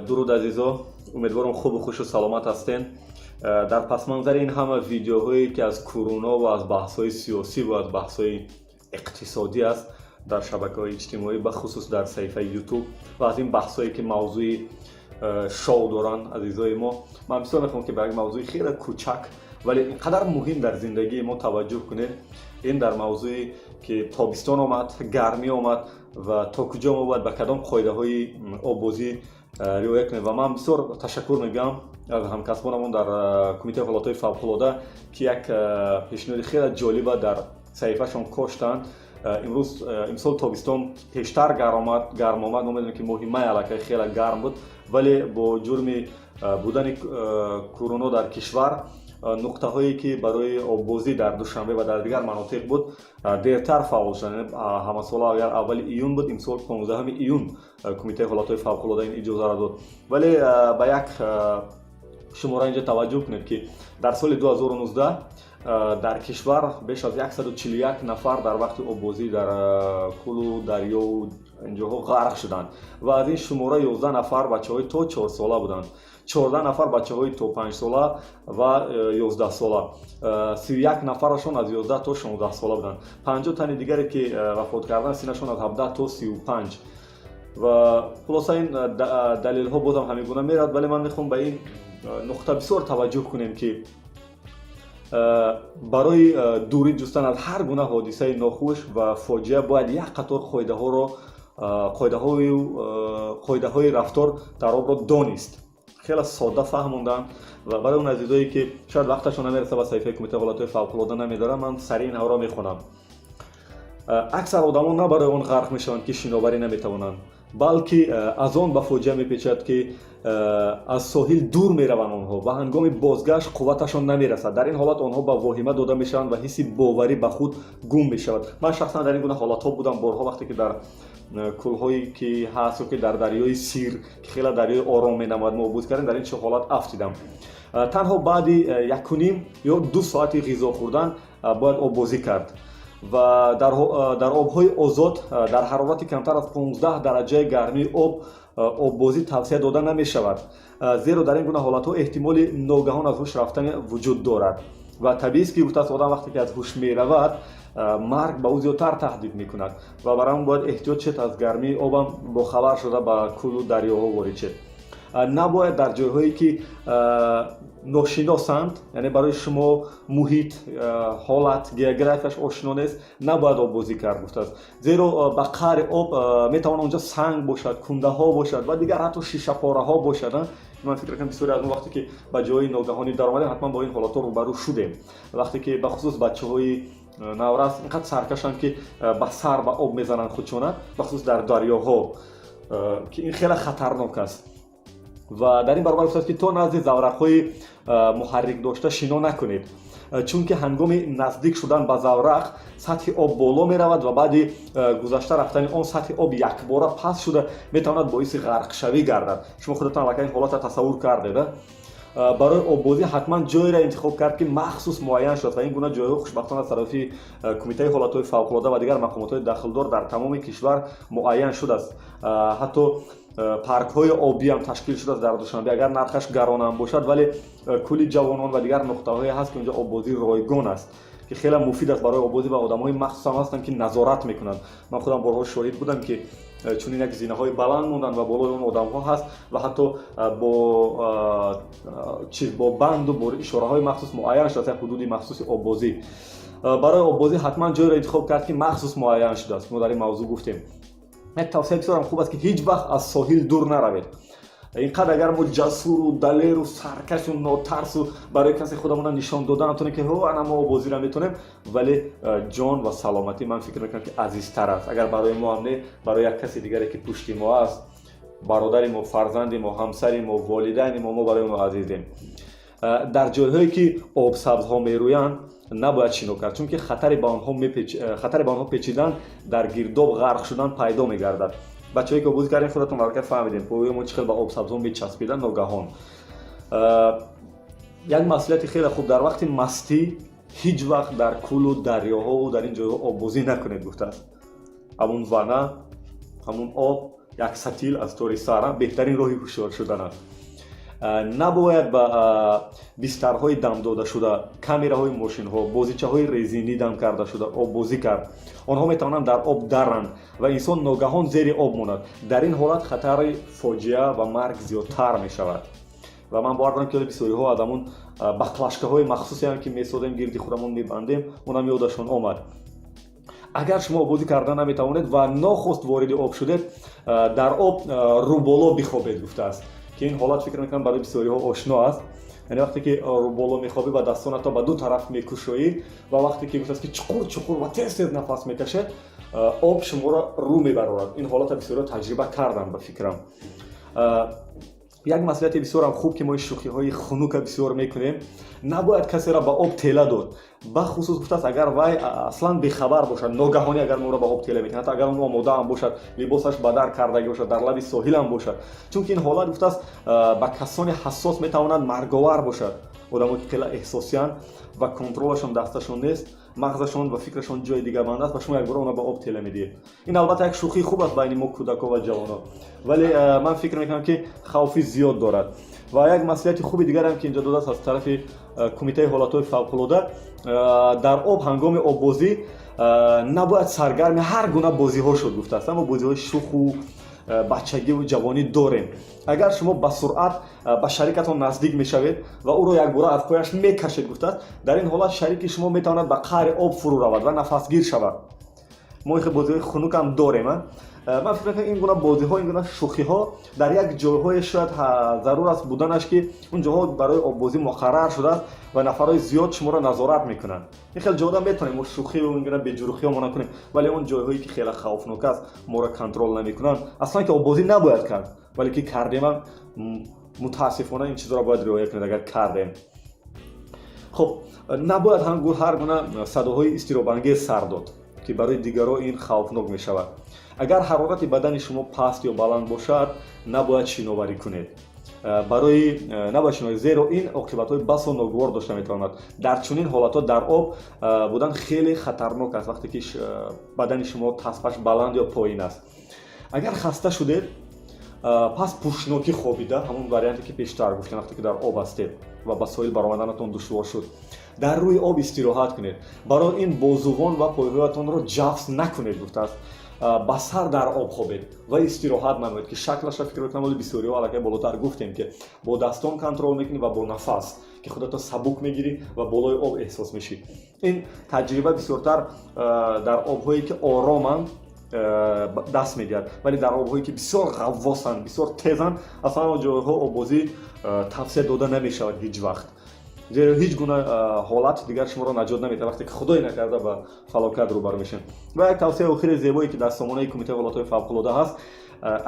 дуруд азизо, умедворам хубу хушу саломат ҳастен. дар пасманзари ин ҳама видеоҳое ки аз куруно ва аз баҳсҳои сиёсӣ ва аз баҳсҳои иқтисодӣ аст дар шабакаҳои иҷтимоӣ, бахусус дар саҳифаи ютуб ва аз ин баҳсҳое ки мавзӯи шоу доранд азизои мо, ман бисёр мехоҳам ки ба як мавзӯи хеле кӯчак вале инқадар муҳим дар зиндагии мо таваҷҷӯҳ кунед. ин дар мавзӯи ки тобистон омад, гармӣ омад ва то куҷо мо бояд ба кадом қоидаҳои оббозӣ риоя кунем. Ва ман бисёр ташаккур мегӯям аз ҳамкасбонамон дар кумитаи ҳолатҳои фавқулода ки як пешниҳоди хеле ҷолиба дар саҳифаашон коштанд. имсол тобистон пештар гарм омад. мо медонем ки моҳи май аллакай хеле гарм буд, вале бо ҷурми будани куруно дар кишвар нуқтаҳое ки барои оббозӣ дар душанбе ва дар дигар манотиқ буд дертар фаъол шуданд. ҳамасола агар аввали июн буд, имсол 15 июн кумитаи ҳолатҳои фавқулода ин иҷозаро дод. Вале ба як шумора инҷа таваҷҷӯҳ кунед ки дар соли 2019 дар кишвар беш аз 141 нафар дар вақти оббозӣ дар кӯлу дарёву инҷоҳо ғарқ шуданд ва аз ин шумора 11 нафар бачаҳои то 4 сола буданд, 14 нафар бачаҳои то 5 сола ва 11 сола, 31 нафарашон аз 11 то 16 сола буданд. 50 тани дигаре ки вафот карданд синашон аз 17 то 35 ва хулоса ин далелҳо бозам ҳамин гуна мерад. Вале ман мехоҳам ба ин нуқта бисёр таваҷҷӯҳ кунем ки барои дурӣ ҷустан аз ҳар гуна ҳодисаи нохуш ва фоҷиа бояд як қатор қоидаҳои рафтор дар обро донист. хеле содда фаҳмондам ва барои он азизое ки шояд вақташон намереса ба саҳифаи кумитаи ҳолатҳои фавқулода намедорам, ман сари инҳоро мехонам. аксар одамон на барои он ғарқ мешаванд ки шиноварӣ наметавонанд, балки аз он ба фоҷиа мепечад ки аз соҳил дур мераванд онҳо ва ҳангоми бозгашт қувваташон намерасад. дар ин ҳолат онҳо ба воҳима дода мешаванд ва ҳисси боварӣ ба худ гум мешавад. ман шахсан дар ин гуна ҳолатҳо будам борҳо, вақте ки дар кӯлҳое ки ҳаст ё ки дар дарёи сир ки хеле дарёи ором менамояд мо обуз кардем, дар ин чо ҳолат афтидам. танҳо баъди 1.5 ё 2 соати ғизо хӯрдан бояд оббозӣ кард ва дар обҳои озод дар ҳарорати камтар аз 15 дараҷаи гармии оббозӣ тавсия дода намешавад, зеро дар ин гуна ҳолатҳо эҳтимоли ногаҳон аз ҳуш рафтан вуҷуд дорад ва табиист ки гуфтааст одам вақте ки аз ҳуш меравад марг ба ӯ зиёдтар таҳдид мекунад ва барои ҳамин бояд эҳтиёт шед, аз гармии обам бохабар шуда ба кӯлу дарёҳо ворид шед. набояд дар ҷойҳое ки ношиносанд, яъне барои шумо муҳит, ҳолат, географияш ошно нест, набояд оббозӣ кард гуфтааст, зеро ба қаъри об метавонад онҷо санг бошад, кундаҳо бошад ва дигар ҳатто шишапораҳо бошад. ман фикр мекунам бисёре аз мо вақте ки ба ҷои ногаҳонӣ даромадем, ҳатман бо ин ҳолатҳо рӯбарӯ шудем. вақте ки бахусус бачаҳои наврас инқадр саркашанд ки ба сар ба об мезананд худшона, бахусус дар дарёҳо, ки ин хеле хатарнок аст. ва дар ин баробар гуфтааст ки то назди заврақҳои муҳаррик дошта шино накунед, чунки ҳангоми наздик шудан ба заврақ сатҳи об боло меравад ва баъди гузашта рафтани он сатҳи об якбора паст шуда метавонад боиси ғарқшавӣ гардад. шумо худатон аллакай ин ҳолатро тасаввур кардед. барои оббозӣ ҳатман ҷойро интихоб кард ки махсус муайян шуд ва ин гуна ҷойҳо хушбахтона аз тарафи кумитаи ҳолатҳои фавқулода ва дигар мақомотҳои дахлдор дар тамоми кишвар муайян шудааст. ҳатто паркҳои обӣ ҳам ташкил шудааст дар душанбе, агар нархаш гарон ҳам бошад, вале кӯли ҷавонон ва дигар нуқтаҳое ҳаст ки онҷо оббозӣ ройгон аст, ки хеле муфид аст барои оббозӣ ва одамҳои махсус ҳам ҳастанд ки назорат мекунанд. ман худам борҳо шоҳид будам ки чунин як зинаҳои баланд монданд ва болои он одамҳо ҳаст ва ҳатто бо банду бо ишораҳои махсус муайян шудааст як ҳудуди махсуси оббозӣ. барои оббозӣ ҳатман ҷойро интихоб кард ки махсус муайян шудааст. мо дар ин мавзӯъ гуфтем. یک توصیه بسیارم خوب است که هیچ وقت از ساحل دور نروید. اینقدر اگر ما جسور و دلیر و سرکش و ناترس و برای کسی خودمون نشان دادن نتونیم که هو انا ما بازی رو میتونیم، ولی جان و سلامتی من فکر میکنم که عزیزتر است. اگر برای ما هم نه، برای یک کسی دیگری که پشت ما است، برادر ما، فرزند ما، همسر ما، والدین ما برای ما عزیزیم. در جاهایی که آب سبز ها میرویند نباید شنا کرد، چون که خطر به آنها پیچیدن در گرداب غرق شدن پیدا میگردد. بچه‌ای که بازی کردین خودتون حرکت فهمیدین، پوی ما چقدر به آب سبزها میچسبیدن ناگهان. یک مسئولیت خیلی خوب در وقت مستی ҳеҷ вақт дар кӯлу дарёҳову дар ин ҷойҳо оббозӣ накунед гуфтааст. ҳамун вана, ҳамун об, як сатил аз тори сар беҳтарин роҳи ҳушёр шудан аст. набояд ба бистарҳои дамдодашуда, камераҳои мошинҳо, бозичаҳои резинӣ дам кардашуда оббозӣ кард. онҳо метавонанд дар об дарранд ва инсон ногаҳон зери об монад. дар ин ҳолат хатари фоҷиа ва марг зиёдтар мешавад. ва ман бовар дорам ки бисёриҳо аз ҳамун баклашкаҳои махсусеам ки месозем гирди худамон мебандем, онам ёдашон омад. агар шумо оббозӣ карда наметавонед ва нохост вориди об шудед, дар об рӯболо бихобед гуфтааст, ки ин ҳолат фикр мекунам барои бисёриҳо ошно аст. яъне вақте ки рӯболо мехобӣ ва дастонато ба ду тараф мекушоӣ ва вақте ки гуфтааст ки чуқур ва тез нафас мекашед, об шуморо рӯ мебарорад. ин ҳолата бисёриҳо таҷриба карданд ба фикрам. як маслиҳати бисёрам хуб ки мо шӯхиҳои хунука бисёр мекунем, набояд касеро ба об тела дод. бахусус гуфтааст агар вай аслан бехабар бошад, ногаҳонӣ агар моро ба об тела мекунад, ҳатто агар он омодаам бошад, либосаш ба дар кардаги бошад, дар лаби соҳилам бошад, чунки ин ҳолат гуфтааст ба касони ҳассос метавонад марговар бошад. одамо ки хеле эҳсосиянд ва контролашон дасташон нест, мағзашон ва фикрашон ҷои дигар манд аст ва шумо якбора онро ба об тела медиҳед. ин албатта як шӯхии хуб аст байни мо кӯдако ва ҷавонон, вале ман фикр мекунам ки хавфи зиёд дорад. ва як маслиҳати хуби дигарам ки инҷо додааст аз тарафи кумитаи ҳолатҳои фавқулода, дар об ҳангоми оббозӣ набояд саргарми ҳар гуна бозиҳо шуд гуфтааст. аммо бозиҳои шуху бачагиву ҷавонӣ дорем. агар шумо ба суръат ба шарикатон наздик мешавед ва ӯро якбора аз пояш мекашед гуфтааст, дар ин ҳолат шарики шумо метавонад ба қаъри об фурӯ равад ва нафасгир шавад. мо бозиҳои хунукам дорем. ман фикр мекунам ин гуна бозиҳо, ин гуна шӯхиҳо дар як ҷойҳое шояд зарур аст буданаш ки он ҷойҳо барои оббозӣ муқаррар шудааст ва нафарҳои зиёд шуморо назорат мекунанд. ин хеле ҷода метавонем мо шӯхиву ин гуна беҷурухиҳо накунем, вале он ҷойҳое ки хеле хавфнок аст, моро контрол намекунанд, аслан ки оббозӣ набояд кард, вале ки кардем, мутаассифона ин чизро бояд риоя кунед агар кардем. хуб, набояд ҳар гуна садоҳои изтиробангез сар дод ки барои дигарон ин хавфнок мешавад. агар ҳарорати бадани шумо паст ё баланд бошад, набояд шиноварӣ кунед. набояд шиноварӣ, зеро ин оқибатҳои басо ногувор дошта метавонад. дар чунин ҳолатҳо дар об будан хеле хатарнок аст вақте ки бадани шумо таспаш баланд ё поин аст. агар хаста шудед, пас пӯшнокӣ хобида, ҳамун варианте ки пештар гуфтем, вақте ки дар об ҳастед ва ба соҳил баромаданатон душвор шуд, дар рӯи об истироҳат кунед. барои ин бозувон ва пойҳоятонро ҷафс накунед гуфтааст. ба сар дар об хобед ва истироҳат намоед, ки шаклашро фикр мекунам оли бисёриҳо аллакай болотар гуфтем ки бо дастон контрол мекунӣ ва бо нафас, ки худато сабук мегирӣ ва болои об эҳсос мешӣ. ин таҷриба бисёртар дар обҳое ки ороманд даст медиҳад, вале дар обҳое ки бисёр ғаввосанд, бисёр тезанд, аслан он ҷойҳо оббозӣ тавсия дода намешавад ҳеҷ вақт. зеро ҳеҷ гуна ҳолат дигар шуморо наҷот намедиҳад, вақте ки худое накарда ба фалокат рӯбарӯ мешавед. ва як тавсияи охири зебое ки дар сомонаи кумитаи ҳолатҳои фавқулода ҳаст,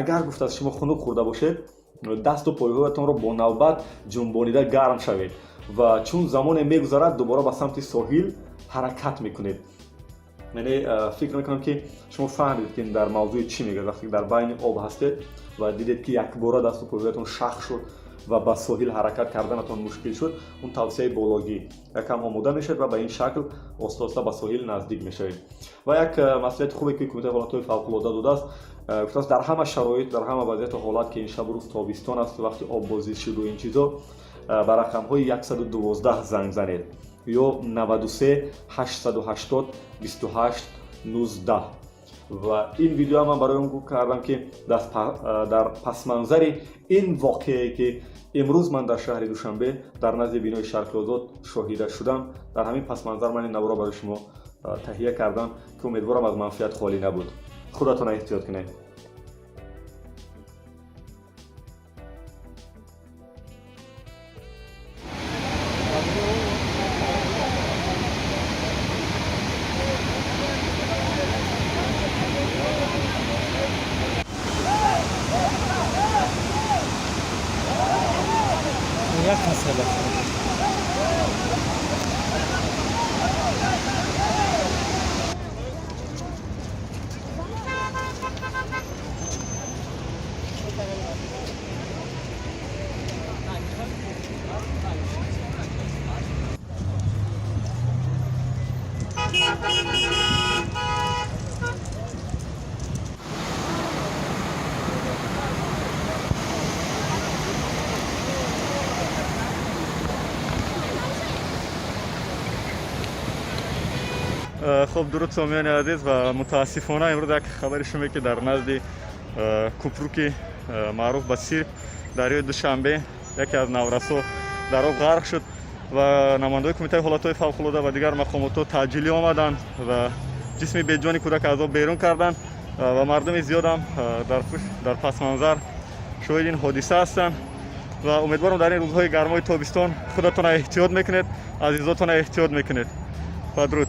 агар гуфтааст шумо хунук хӯрда бошед, дасту пойҳоятонро бо навбат ҷунбонида гарм шавед ва чун замоне мегузарад, дубора ба самти соҳил ҳаракат мекунед. яъне фикр мекунам ки шумо фаҳмидед ки дар мавзӯи чӣ мегӯяд. вақте ки дар байни об ҳастед ва дидед ки якбора дасту пойҳоятон шах шуд ва ба соҳил ҳаракат карданатон мушкил шуд, он тавсияи бологӣ якам омода мешавед ва ба ин шакл оста ба соҳил наздик мешавед. ва як маслиҳати хубе ки кумитаи ҳолатҳои фавқулода додааст, гуфтааст дар ҳама шароит, дар ҳама вазъияту ҳолат ки ин шабу рӯз тобистон аст, вақти оббозӣ шуду ин чизо, ба рақамҳои 112 занг занед ё 93 880 28 19. ва ин видео ман барои он кардам ки дар пасманзари ин воқеае ки имрӯз ман дар шаҳри душанбе дар назди бинои шарқи озод шоҳида шудам, дар ҳамин пасманзар ман ин навро барои шумо таҳия кардам ки умедворам аз манфиат холӣ набуд. худатон эҳтиёт кунед. Jak masela? خب درود سامیان عزیز و متاسفانه امروز یک خبری شما که در نزد کوپروک معروف به سیر دریای دوشنبه یکی از نورسو در آب غرق شد و نمایندگان کمیته حالت‌های فوق‌العاده و دیگر مقامات تعجیلی آمدند و جسم بیجان کودک از آب بیرون کردند و مردم زیاد هم در پس منظر شاهد این حادثه هستند و امیدوارم در این روزهای گرمای تابستان خودتان احتیاط میکنید، عزیزاتان احتیاط میکنید. بدرود.